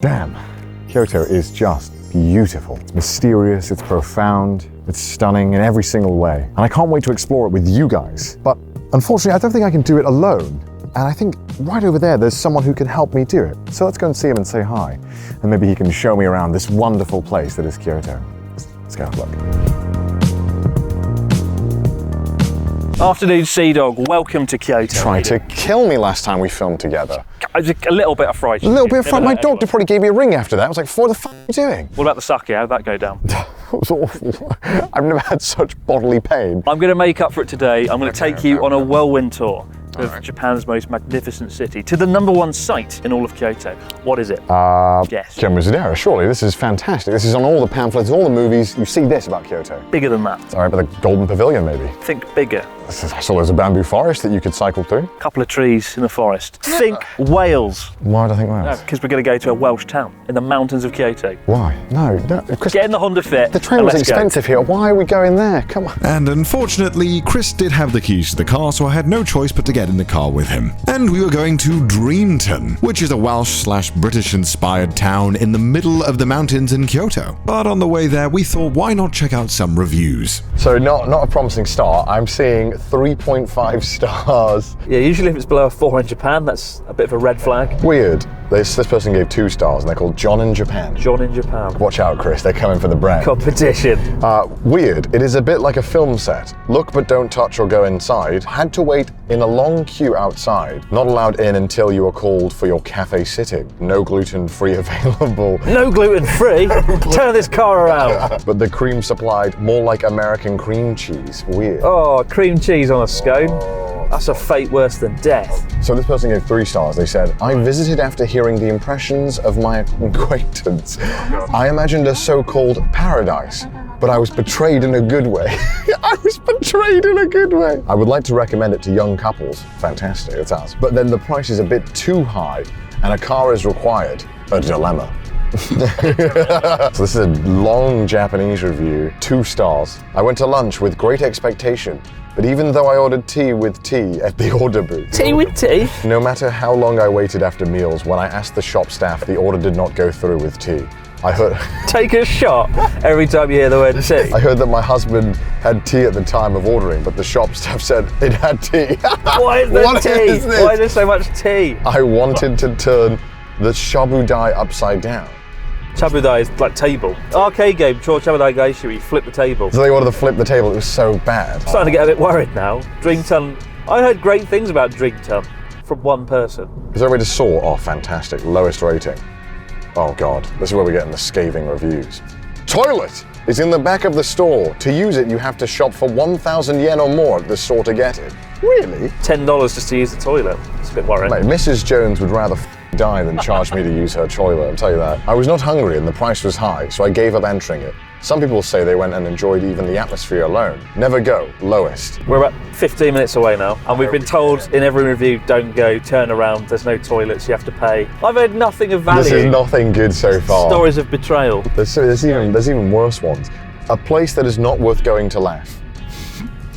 Damn, Kyoto is just beautiful. It's mysterious, it's profound, it's stunning in every single way. And I can't wait to explore it with you guys. But unfortunately, I don't think I can do it alone. And I think right over there's someone who can help me do it. So let's go and see him and say hi. And maybe he can show me around this wonderful place that is Kyoto. Let's go have a look. Afternoon, CDawg. Welcome to Kyoto. Tried to kill me last time we filmed together. A little bit of fright. A little bit of fright. My dog probably gave me a ring after that. I was like, what the f*** are you doing? What about the sake? How'd that go down? It was awful. I've never had such bodily pain. I'm going to make up for it today. I'm going to take you on a whirlwind tour of Japan's most magnificent city to the #1 site in all of Kyoto. What is it? Yes. Kyoto, surely. This is fantastic. This is on all the pamphlets, all the movies. You see this about Kyoto. Bigger than that. All right, but the Golden Pavilion, maybe. Think bigger. I saw there's a bamboo forest that you could cycle through. Couple of trees in a forest. Think Wales. Why do I think Wales? Because we're going to go to a Welsh town in the mountains of Kyoto. Why? No, Chris, get in the Honda Fit. The train was expensive here. Why are we going there? Come on. And unfortunately, Chris did have the keys to the car, so I had no choice but to get in the car with him. And we were going to Dreamton, which is a Welsh/British-inspired town in the middle of the mountains in Kyoto. But on the way there, we thought, why not check out some reviews? So not a promising start. I'm seeing 3.5 stars. Yeah, usually if it's below a 4 in Japan, that's a bit of a red flag. Weird. This person gave 2 stars, and they're called John in Japan. John in Japan. Watch out, Chris. They're coming for the brand. Competition. Weird. It is a bit like a film set. Look but don't touch or go inside. Had to wait in a long queue outside. Not allowed in until you are called for your cafe sitting. No gluten-free available. No gluten-free? Turn this car around. But the cream supplied more like American cream cheese. Weird. Oh, cream cheese on a scone. That's a fate worse than death. So this person gave 3 stars. They said, I visited after hearing the impressions of my acquaintance. I imagined a so-called paradise, but I was betrayed in a good way. I was betrayed in a good way. I would like to recommend it to young couples. Fantastic, it's us. But then the price is a bit too high and a car is required. A dilemma. So this is a long Japanese review, 2 stars. I went to lunch with great expectation, but even though I ordered tea with tea at the order booth. Tea with tea? No matter how long I waited after meals, when I asked the shop staff, the order did not go through with tea. I heard... Take a shot every time you hear the word tea. I heard that my husband had tea at the time of ordering, but the shop staff said it had tea. Why is there tea? Is this? Why is there so much tea? I wanted to turn the shabudai upside down. Chabudai is like table. Arcade game, Chabudai Gaishu, where you flip the table. So they wanted to flip the table, it was so bad. I'm starting to get a bit worried now. Dreamton, I heard great things about Dreamton from one person. Is there a way to sort? Oh, fantastic, lowest rating. Oh God, this is where we're getting the scathing reviews. Toilet is in the back of the store. To use it, you have to shop for 1,000 yen or more at the store to get it. Really? $10 just to use the toilet. It's a bit worrying. Mate, Mrs. Jones would rather die than charge me to use her toilet, I'll tell you that. I was not hungry and the price was high, so I gave up entering it. Some people say they went and enjoyed even the atmosphere alone. Never go, lowest. We're about 15 minutes away now, and we've been told in every review, don't go, turn around, there's no toilets, you have to pay. I've heard nothing of value. This is nothing good so far. Stories of betrayal. There's even worse ones. A place that is not worth going to laugh.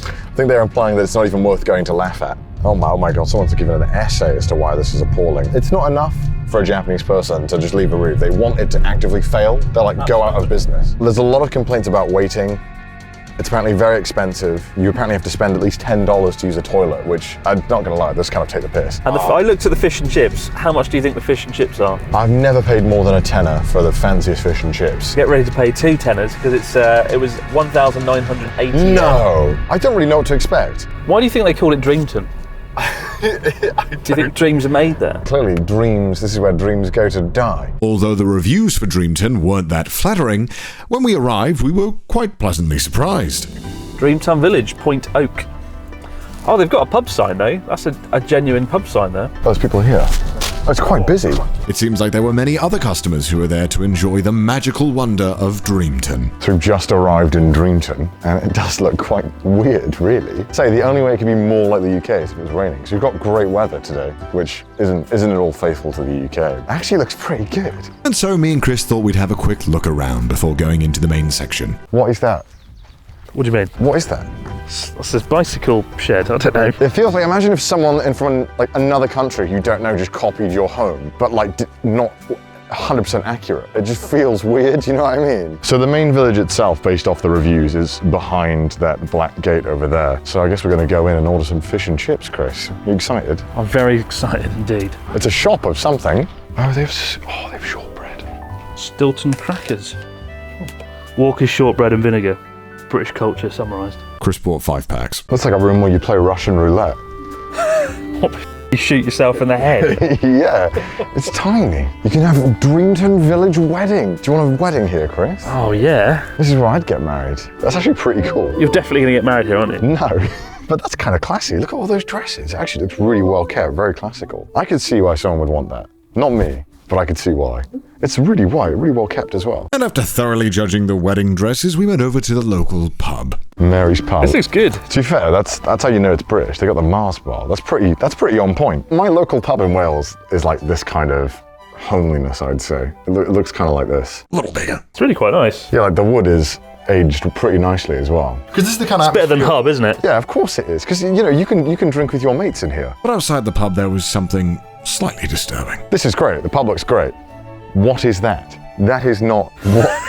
I think they're implying that it's not even worth going to laugh at. Oh my God, someone's given an essay as to why this is appalling. It's not enough for a Japanese person to just leave a review. They want it to actively fail. They're like, go out of business. There's a lot of complaints about waiting. It's apparently very expensive. You apparently have to spend at least $10 to use a toilet, which I'm not gonna lie, this kind of take the piss. And I looked at the fish and chips. How much do you think the fish and chips are? I've never paid more than a tenner for the fanciest fish and chips. Get ready to pay 2 tenners because it was 1,980. No, I don't really know what to expect. Why do you think they call it Dreamton? Do you think dreams are made there? Clearly, this is where dreams go to die. Although the reviews for Dreamton weren't that flattering, when we arrived, we were quite pleasantly surprised. Dreamton Village, Point Oak. Oh, they've got a pub sign though. That's a genuine pub sign there. There's people here. Oh, it's quite busy. It seems like there were many other customers who were there to enjoy the magical wonder of Dreamton. So we've just arrived in Dreamton, and it does look quite weird, really. Say, the only way it could be more like the UK is if it was raining. So we've got great weather today, which isn't at all faithful to the UK. It actually looks pretty good. And so me and Chris thought we'd have a quick look around before going into the main section. What is that? What do you mean? What is that? That's this bicycle shed, I don't know. It feels like, imagine if someone from like another country you don't know just copied your home, but like not 100% accurate. It just feels weird, you know what I mean? So the main village itself, based off the reviews, is behind that black gate over there. So I guess we're going to go in and order some fish and chips, Chris. You excited? I'm very excited indeed. It's a shop of something. Oh, they've shortbread. Stilton crackers. Walker's shortbread and vinegar. British culture summarised. Chris bought 5 packs. Looks like a room where you play Russian roulette. What? You shoot yourself in the head? Yeah, it's tiny. You can have a Dreamton village wedding. Do you want a wedding here, Chris? Oh yeah. This is where I'd get married. That's actually pretty cool. You're definitely going to get married here, aren't you? No, but that's kind of classy. Look at all those dresses. It actually looks really well kept, very classical. I could see why someone would want that. Not me, but I could see why. It's really white, really well kept as well. And after thoroughly judging the wedding dresses, we went over to the local pub. Mary's Pub. This looks good. To be fair, that's how you know it's British. They got the Mars bar. That's pretty on point. My local pub in Wales is like this kind of homeliness, I'd say. It looks kind of like this. A little bigger. It's really quite nice. Yeah, like the wood is aged pretty nicely as well. Because this is the kind of It's better than Hub, isn't it? Yeah, of course it is. Because you know you can drink with your mates in here. But outside the pub, there was something slightly disturbing. This is great. The pub looks great. What is that? That is not what.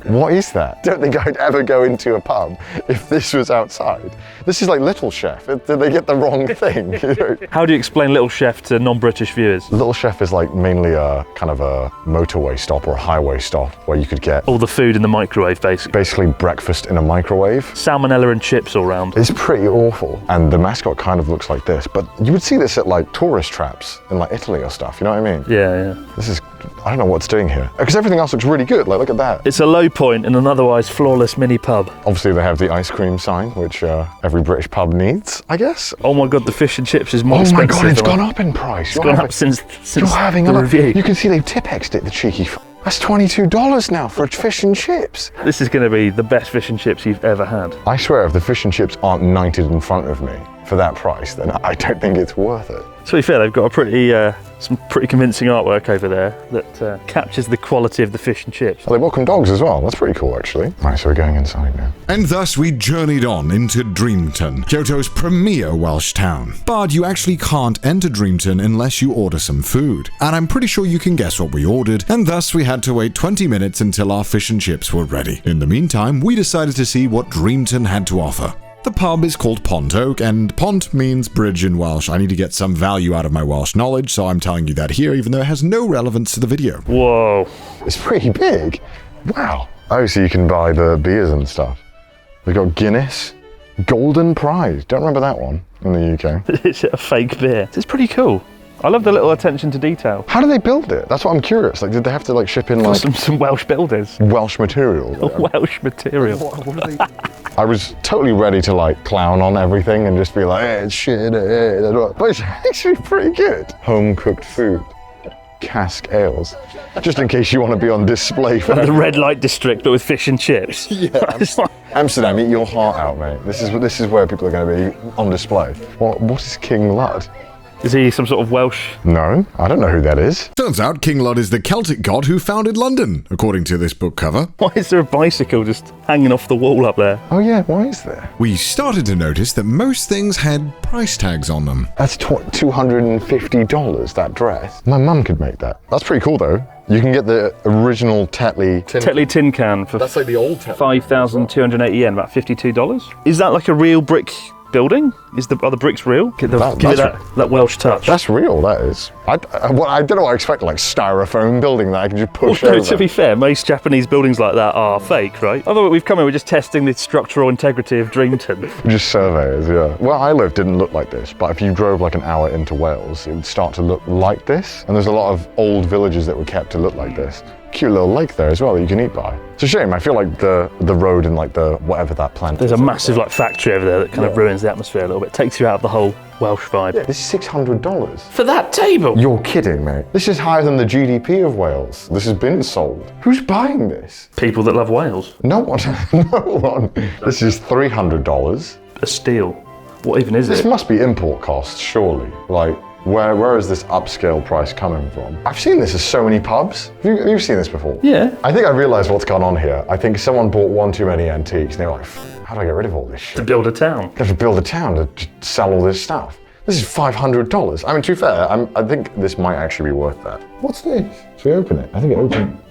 What is that? Don't think I'd ever go into a pub if this was outside. This is like Little Chef. Did they get the wrong thing? You know? How do you explain Little Chef to non-British viewers? Little Chef is like mainly a kind of a motorway stop or a highway stop where you could get All the food in the microwave, basically. basically breakfast in a microwave. Salmonella and chips all round. It's pretty awful. And the mascot kind of looks like this, but you would see this at like tourist traps in like Italy or stuff, you know what I mean? Yeah, yeah. This is, I don't know what it's doing here. Because everything else looks really good, like look at that. It's a low point in an otherwise flawless mini pub. Obviously they have the ice cream sign, which every British pub needs, I guess. Oh my god, the fish and chips is more Oh my expensive. god, it's gone up in price. It's gone up since You're having the a look. review. You can see they've tip-exed it, the cheeky That's $22 now for a fish and chips. This is going to be the best fish and chips you've ever had. I swear if the fish and chips aren't knighted in front of me for that price, then I don't think it's worth it. To be fair, they've got a some pretty convincing artwork over there that captures the quality of the fish and chips. Oh, they welcome dogs as well. That's pretty cool, actually. Right, so we're going inside now. And thus we journeyed on into Dreamton, Kyoto's premier Welsh town. But you actually can't enter Dreamton unless you order some food. And I'm pretty sure you can guess what we ordered, and thus we had to wait 20 minutes until our fish and chips were ready. In the meantime, we decided to see what Dreamton had to offer. The pub is called Pont Oak, and Pont means bridge in Welsh. I need to get some value out of my Welsh knowledge, so I'm telling you that here, even though it has no relevance to the video. Whoa. It's pretty big. Wow. Oh, so you can buy the beers and stuff. They've got Guinness, Golden Prize. Don't remember that one in the UK. It's a fake beer. It's pretty cool. I love the little attention to detail. How do they build it? That's what I'm curious. Like, did they have to like ship in like Some Welsh builders. Welsh material? Welsh material. What are they? I was totally ready to like clown on everything and just be like, hey, it's shit, but it's actually pretty good. Home cooked food, cask ales, just in case you want to be on display for Like the red light district, but with fish and chips. Yeah. It's like- Amsterdam, eat your heart out, mate. This is where people are going to be on display. What is King Lud? Is he some sort of Welsh? No, I don't know who that is. Turns out King Lud is the Celtic god who founded London, according to this book cover. Why is there a bicycle just hanging off the wall up there? Oh yeah, why is there? We started to notice that most things had price tags on them. That's $250, that dress. My mum could make that. That's pretty cool though. You can get the original Tetley Tin can for That's like the old Tetley. 5,280 yen, about $52. Is that like a real brick building? Are the bricks real? Give it that Welsh touch. That's real, that is. I don't know what I expected, like styrofoam building that I can just push over. No, to be fair, most Japanese buildings like that are fake, right? Although we've come in, we're just testing the structural integrity of Dreamton. Just surveyors, yeah. Where I lived didn't look like this, but if you drove like an hour into Wales, it would start to look like this. And there's a lot of old villages that were kept to look like this. Cute little lake there as well that you can eat by. It's a shame, I feel like the road and like the whatever that plant There's is a massive like factory over there that kind of ruins the atmosphere a little bit. Takes you out of the whole Welsh vibe. Yeah, this is $600. For that table? You're kidding, mate. This is higher than the GDP of Wales. This has been sold. Who's buying this? People that love Wales. No one. No one. This is $300. A steal. What even is This it? must be import costs, surely. Like, where is this upscale price coming from? I've seen this at so many pubs. Have you seen this before? Yeah. I think I realised what's gone on here. I think someone bought one too many antiques and they were like, how do I get rid of all this shit? To build a town. They have to build a town to sell all this stuff. This is $500. I mean, to be fair, I think this might actually be worth that. What's this? Should we open it? I think it opened.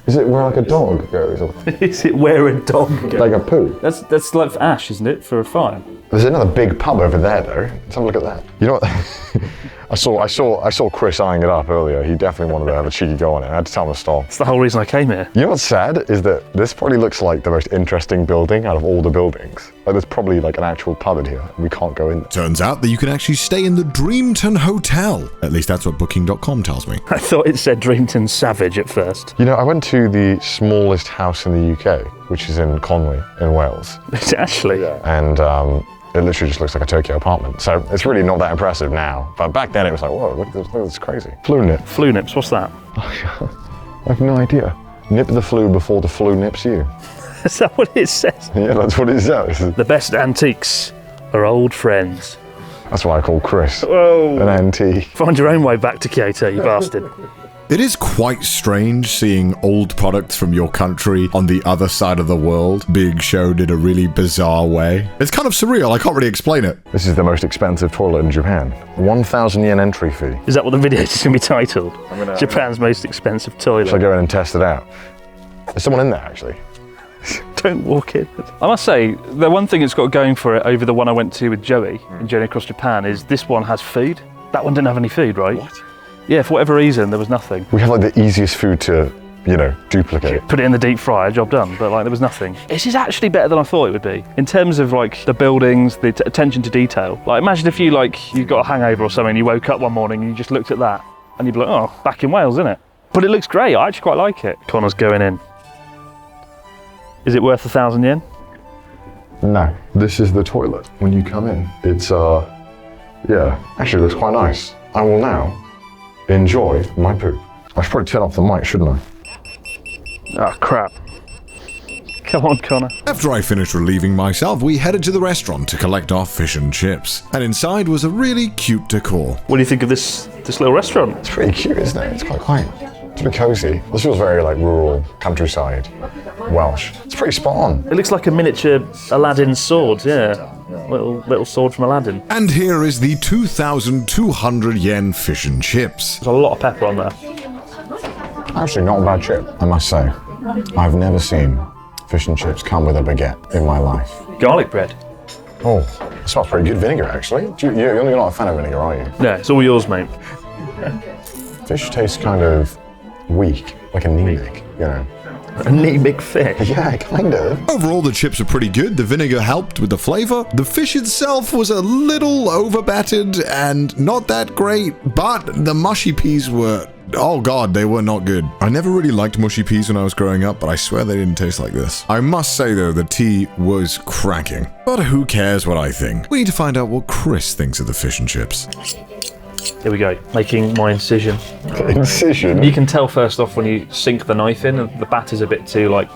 Is it where like a dog goes? Or Is it where a dog goes? like a poo? That's like for ash, isn't it? For a fire. There's another big pub over there though. Let's have a look at that. You know what? I saw Chris eyeing it up earlier. He definitely wanted to have a cheeky go on it. I had to tell him to stop. That's the whole reason I came here. You know what's sad is that this probably looks like the most interesting building out of all the buildings. Like there's probably like an actual pub in here and we can't go in there. Turns out that you can actually stay in the Dreamton Hotel. At least that's what Booking.com tells me. I thought it said Dreamton Savage at first. You know, I went to the smallest house in the UK, which is in Conwy in Wales. It's actually. Yeah. And it literally just looks like a Tokyo apartment. So it's really not that impressive now. But back then it was like, whoa, look at this, crazy. Flu nip. Flu nips, what's that? I have no idea. Nip the flu before the flu nips you. Is that what it says? Yeah, that's what it says. The best antiques are old friends. That's why I call Chris Whoa. an antique. Find your own way back to Kyoto, you bastard. It is quite strange seeing old products from your country on the other side of the world being shown in a really bizarre way. It's kind of surreal, I can't really explain it. This is the most expensive toilet in Japan. 1,000 yen entry fee. Is that what the video is going to be titled? Japan's most expensive toilet. Shall I go in and test it out? There's someone in there actually. Don't walk in. I must say, the one thing it's got going for it over the one I went to with Joey in Journey Across Japan is this one has food. That one didn't have any food, right? What? Yeah, for whatever reason, there was nothing. We have like the easiest food to, you know, duplicate. Put it in the deep fryer, job done, but like there was nothing. This is actually better than I thought it would be. In terms of like the buildings, the attention to detail. Like imagine if you got a hangover or something, you woke up one morning and you just looked at that and you'd be like, oh, back in Wales, isn't it? But it looks great, I actually quite like it. Connor's going in. Is it worth 1,000 yen? No. This is the toilet when you come in. It's, yeah, actually looks quite nice. I will now enjoy my poop. I should probably turn off the mic, shouldn't I? Oh, crap. Come on, Connor. After I finished relieving myself, we headed to the restaurant to collect our fish and chips. And inside was a really cute decor. What do you think of this little restaurant? It's pretty cute, isn't it? It's quite quaint. It's a bit cozy. This feels very like rural, countryside, Welsh. It's pretty spot on. It looks like a miniature Aladdin sword, yeah. Little sword from Aladdin. And here is the 2,200 yen fish and chips. There's a lot of pepper on there. Actually, not a bad chip, I must say. I've never seen fish and chips come with a baguette in my life. Garlic bread. Oh, it smells pretty good vinegar, actually. You're not a fan of vinegar, are you? No, it's all yours, mate. Fish tastes kind of weak, like anemic, you know. Anemic fish. Yeah, kind of. Overall, the chips are pretty good. The vinegar helped with the flavor. The fish itself was a little overbattered and not that great, but the mushy peas were, oh god, they were not good. I never really liked mushy peas when I was growing up, but I swear they didn't taste like this. I must say though, the tea was cracking. But who cares what I think? We need to find out what Chris thinks of the fish and chips. Here we go, making my incision. Incision? You can tell first off when you sink the knife in, and the batter's a bit too like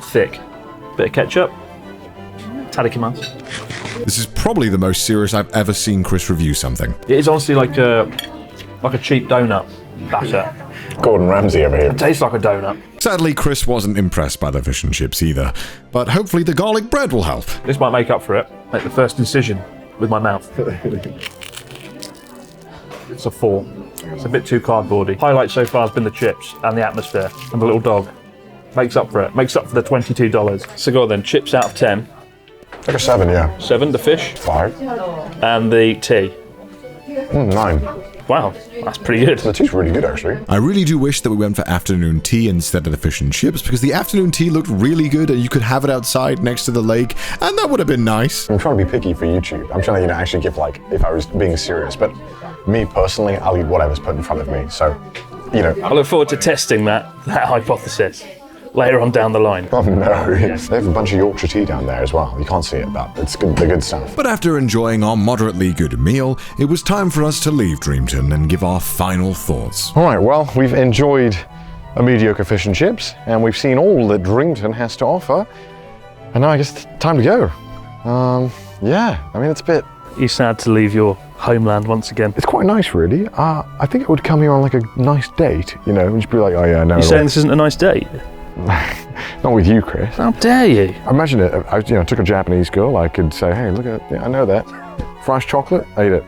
thick. Bit of ketchup. Tarikimasu. This is probably the most serious I've ever seen Chris review something. It is honestly like a cheap donut batter. Gordon Ramsay over here. It tastes like a donut. Sadly, Chris wasn't impressed by the fish and chips either, but hopefully the garlic bread will help. This might make up for it. Make the first incision with my mouth. It's a 4. It's a bit too cardboardy. Highlight so far has been the chips and the atmosphere and the little dog. Makes up for it. Makes up for the $22. So go on then, chips out of 10. Like a 7, yeah. 7, the fish. 5. And the tea. 9. Wow, that's pretty good. The tea's really good, actually. I really do wish that we went for afternoon tea instead of the fish and chips, because the afternoon tea looked really good and you could have it outside next to the lake, and that would have been nice. I'm trying to be picky for YouTube. I'm trying to, actually give, like, if I was being serious. But me, personally, I'll eat whatever's put in front of me. So, I look forward to testing that hypothesis later on down the line. Oh no, they have a bunch of Yorkshire tea down there as well. You can't see it, but it's good, the good stuff. But after enjoying our moderately good meal, it was time for us to leave Dreamton and give our final thoughts. All right, well, we've enjoyed a mediocre fish and chips, and we've seen all that Dreamton has to offer, and now I guess it's time to go. Yeah, I mean, it's a bit... You're sad to leave your homeland once again. It's quite nice, really. I think I would come here on like a nice date, and just be like, oh yeah, no. You're saying this isn't a nice date? Not with you, Chris. How dare you? Imagine it. I took a Japanese girl. I could say, hey, look at, I know that. Fresh chocolate, ate it.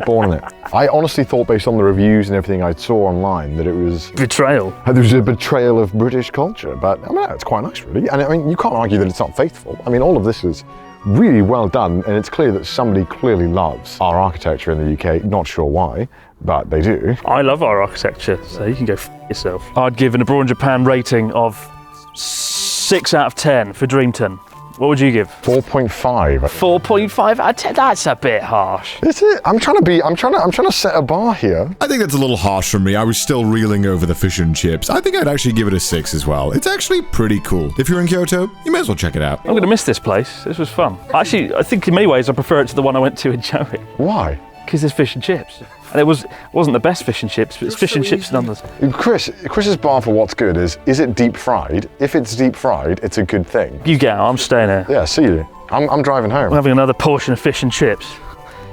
Born in it. I honestly thought, based on the reviews and everything I saw online, that it was Betrayal. there was a betrayal of British culture. But I mean, it's quite nice, really. And I mean, you can't argue that it's not faithful. I mean, all of this is really well done, and it's clear that somebody clearly loves our architecture in the UK. Not sure why, but they do. I love our architecture, so you can go yourself. I'd give an Abroad in Japan rating of 6 out of 10 for Dreamton. What would you give? 4.5. 4.5 out of 10. That's a bit harsh. Is it? I'm trying to set a bar here. I think that's a little harsh from me. I was still reeling over the fish and chips. I think I'd actually give it a 6 as well. It's actually pretty cool. If you're in Kyoto, you may as well check it out. I'm going to miss this place. This was fun. Actually, I think in many ways I prefer it to the one I went to in Joey. Why? Because there's fish and chips. And it wasn't the best fish and chips, but it's fish and chips nonetheless. Chris's bar for what's good is it deep fried? If it's deep fried, it's a good thing. You get out, I'm staying here. Yeah, see you. I'm driving home. We're having another portion of fish and chips.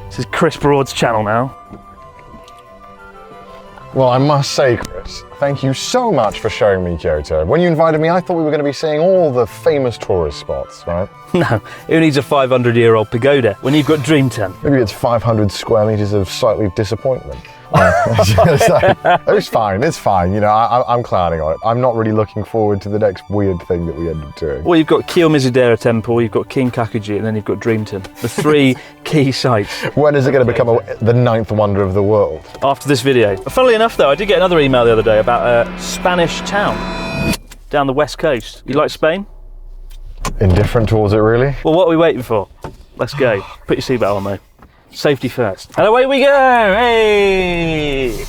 This is Chris Broad's channel now. Well, I must say, Chris, thank you so much for showing me Kyoto. When you invited me, I thought we were going to be seeing all the famous tourist spots, right? No, who needs a 500-year-old pagoda when you've got Dreamton? Maybe it's 500 square meters of slightly disappointment. It was fine, it's fine. You know, I'm clowning on it. I'm not really looking forward to the next weird thing that we end up doing. Well, you've got Kiyomizu-dera Temple, you've got King Kakuji, and then you've got Dreamton. The 3 key sites. When is it going to become the 9th wonder of the world? After this video. Funnily enough though, I did get another email the other day about a Spanish town down the west coast. You like Spain? Indifferent towards it, really? Well, what are we waiting for? Let's go. Put your seatbelt on, mate. Safety first. And away we go! Hey!